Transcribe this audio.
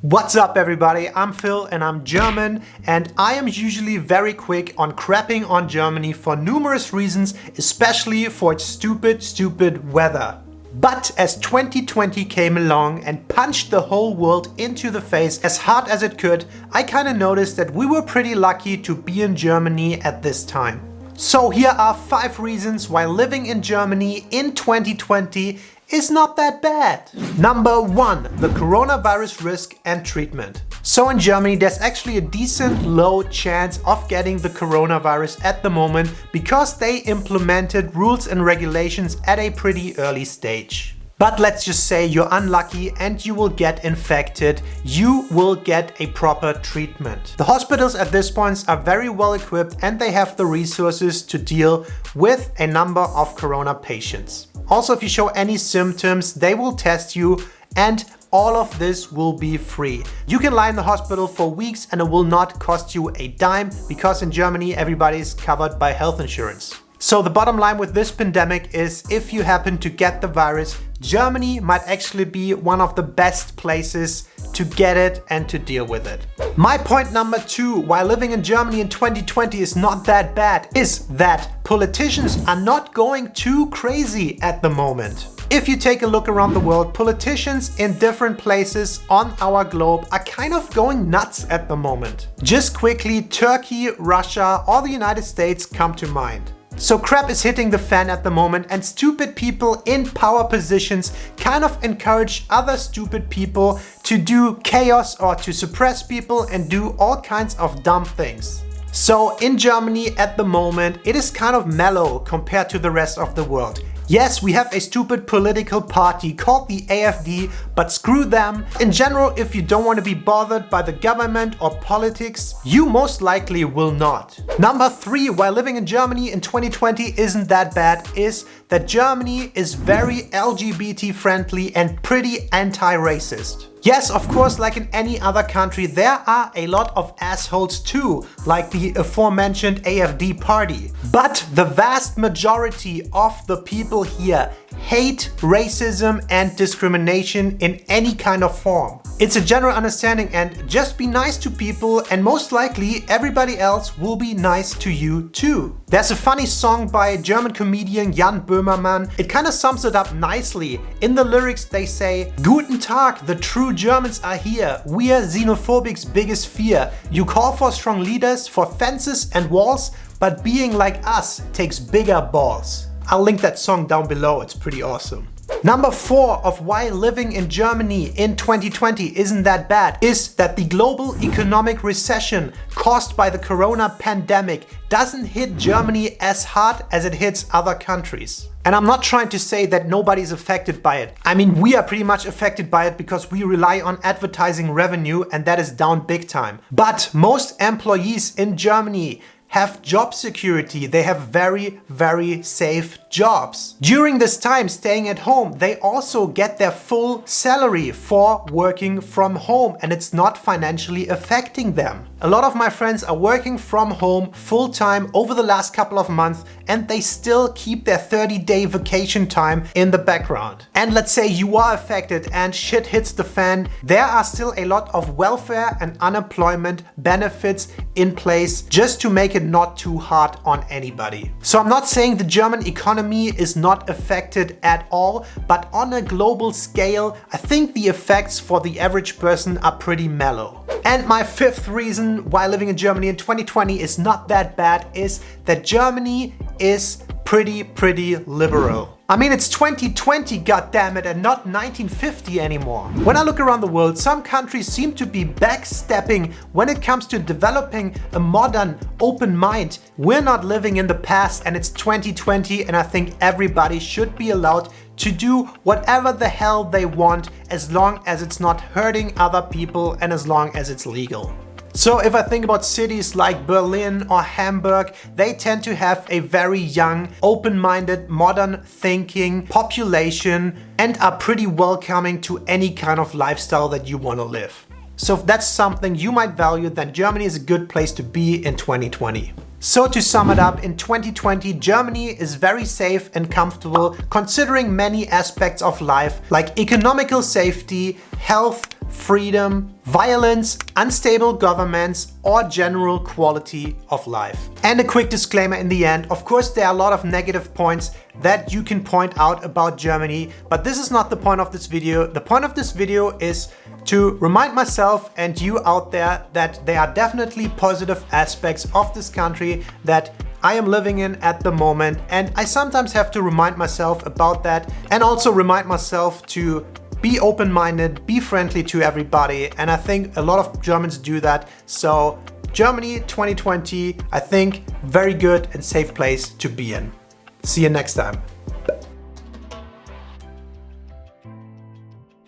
What's up everybody, I'm Phil and I'm German, and I am usually very quick on crapping on Germany for numerous reasons, especially for its stupid weather. But as 2020 came along and punched the whole world into the face as hard as it could, I kinda noticed that we were pretty lucky to be in Germany at this time. So here are 5 reasons why living in Germany in 2020 is not that bad. Number 1, the coronavirus risk and treatment. So in Germany, there's actually a decent low chance of getting the coronavirus at the moment because they implemented rules and regulations at a pretty early stage. But let's just say you're unlucky and you will get infected, you will get a proper treatment. The hospitals at this point are very well equipped and they have the resources to deal with a number of corona patients. Also, if you show any symptoms, they will test you and all of this will be free. You can lie in the hospital for weeks and it will not cost you a dime because in Germany everybody is covered by health insurance. So the bottom line with this pandemic is if you happen to get the virus, Germany might actually be one of the best places to get it and to deal with it. My point number 2, why living in Germany in 2020 is not that bad, is that politicians are not going too crazy at the moment. If you take a look around the world, politicians in different places on our globe are kind of going nuts at the moment. Just quickly, Turkey, Russia, or the United States come to mind. So crap is hitting the fan at the moment and stupid people in power positions kind of encourage other stupid people to do chaos or to suppress people and do all kinds of dumb things. So in Germany at the moment, it is kind of mellow compared to the rest of the world. Yes, we have a stupid political party called the AfD, but screw them. In general, if you don't want to be bothered by the government or politics, you most likely will not. Number 3, why living in Germany in 2020 isn't that bad, is that Germany is very LGBT friendly and pretty anti-racist. Yes, of course, like in any other country, there are a lot of assholes too, like the aforementioned AfD party. But the vast majority of the people here hate racism and discrimination in any kind of form. It's a general understanding and just be nice to people and most likely everybody else will be nice to you too. There's a funny song by a German comedian Jan Böhmermann. It kind of sums it up nicely. In the lyrics they say, "Guten Tag, the true Germans are here. We are xenophobic's biggest fear. You call for strong leaders, for fences and walls, but being like us takes bigger balls." I'll link that song down below, it's pretty awesome. Number 4 of why living in Germany in 2020 isn't that bad is that the global economic recession caused by the corona pandemic doesn't hit Germany as hard as it hits other countries. And I'm not trying to say that nobody's affected by it. I mean, we are pretty much affected by it because we rely on advertising revenue and that is down big time. But most employees in Germany have job security. They have very safe jobs. During this time staying at home, they also get their full salary for working from home and it's not financially affecting them. A lot of my friends are working from home full time over the last couple of months and they still keep their 30-day vacation time in the background. And let's say you are affected and shit hits the fan, there are still a lot of welfare and unemployment benefits in place just to make it not too hard on anybody. So I'm not saying the German economy is not affected at all, but on a global scale, I think the effects for the average person are pretty mellow. And my 5th reason why living in Germany in 2020 is not that bad is that Germany is pretty liberal. I mean, it's 2020, goddammit, and not 1950 anymore. When I look around the world, some countries seem to be backstepping when it comes to developing a modern, open mind. We're not living in the past and it's 2020 and I think everybody should be allowed to do whatever the hell they want as long as it's not hurting other people and as long as it's legal. So if I think about cities like Berlin or Hamburg, they tend to have a very young, open-minded, modern thinking population and are pretty welcoming to any kind of lifestyle that you want to live. So if that's something you might value, then Germany is a good place to be in 2020. So to sum it up, in 2020, Germany is very safe and comfortable considering many aspects of life like economical safety, health, freedom, violence, unstable governments, or general quality of life. And a quick disclaimer in the end, of course there are a lot of negative points that you can point out about Germany, but this is not the point of this video. The point of this video is to remind myself and you out there that there are definitely positive aspects of this country that I am living in at the moment, and I sometimes have to remind myself about that and also remind myself to be open-minded, be friendly to everybody, and I think a lot of Germans do that. So Germany 2020, I think very good and safe place to be in. See you next time.